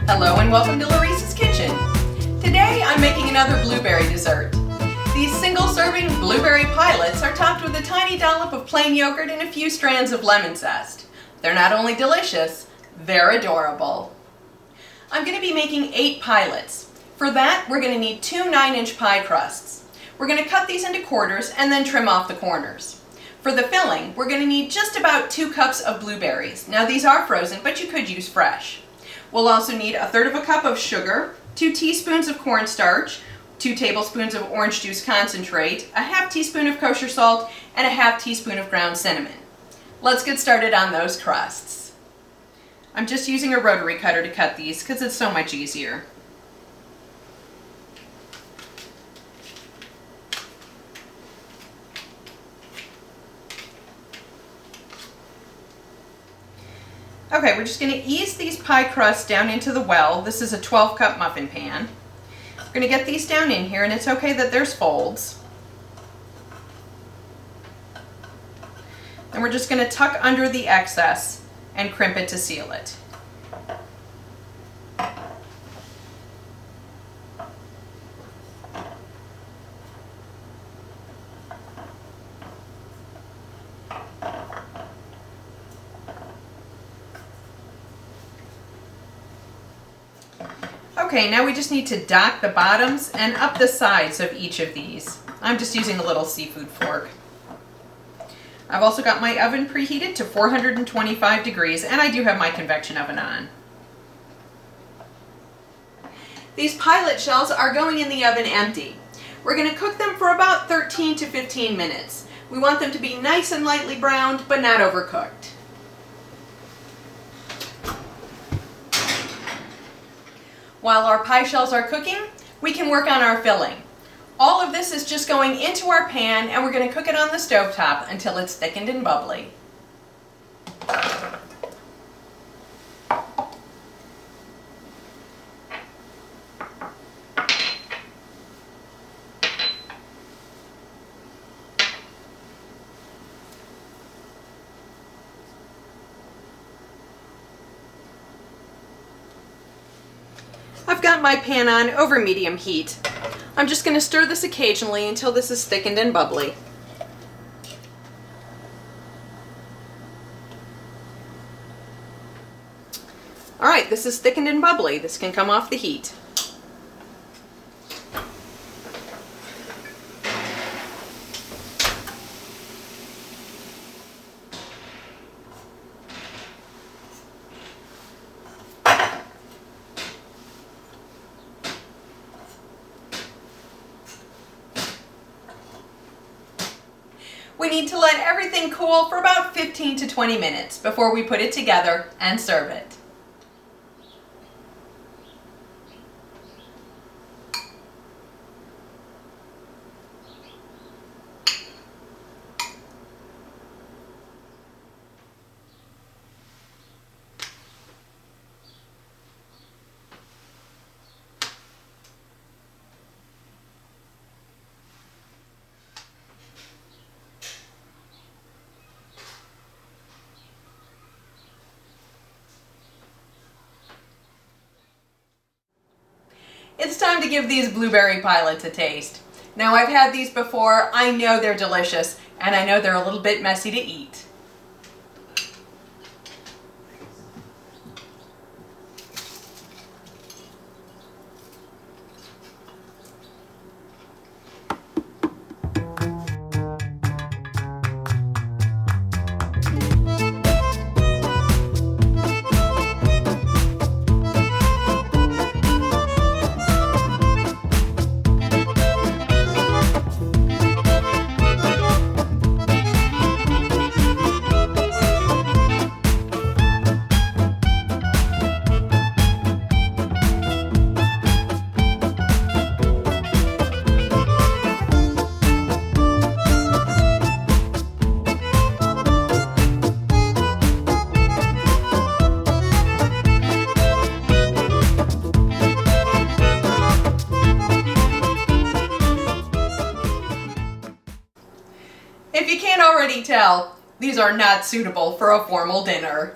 Hello and welcome to Laurice's Kitchen. Today I'm making another blueberry dessert. These single-serving blueberry pielets are topped with a tiny dollop of plain yogurt and a few strands of lemon zest. They're not only delicious, they're adorable. I'm going to be making 8 pielets. For that, we're going to need 2 9-inch pie crusts. We're going to cut these into quarters and then trim off the corners. For the filling, we're going to need just about 2 cups of blueberries. Now these are frozen, but you could use fresh. We'll also need 1/3 cup of sugar, 2 teaspoons of cornstarch, 2 tablespoons of orange juice concentrate, a 1/2 teaspoon of kosher salt, and a 1/2 teaspoon of ground cinnamon. Let's get started on those crusts. I'm just using a rotary cutter to cut these because it's so much easier. Okay, we're just going to ease these pie crusts down into the well. This is a 12-cup muffin pan. We're going to get these down in here, and it's okay that there's folds. And we're just going to tuck under the excess and crimp it to seal it. Okay, now we just need to dot the bottoms and up the sides of each of these. I'm just using a little seafood fork. I've also got my oven preheated to 425 degrees, and I do have my convection oven on. These pielet shells are going in the oven empty. We're going to cook them for about 13 to 15 minutes. We want them to be nice and lightly browned, but not overcooked. While our pie shells are cooking, we can work on our filling. All of this is just going into our pan, and we're going to cook it on the stovetop until it's thickened and bubbly. I've got my pan on over medium heat. I'm just going to stir this occasionally until this is thickened and bubbly. Alright, this is thickened and bubbly. This can come off the heat. We need to let everything cool for about 15 to 20 minutes before we put it together and serve it. It's time to give these blueberry pielets a taste. Now, I've had these before. I know they're delicious, and I know they're a little bit messy to eat. If you can't already tell, these are not suitable for a formal dinner.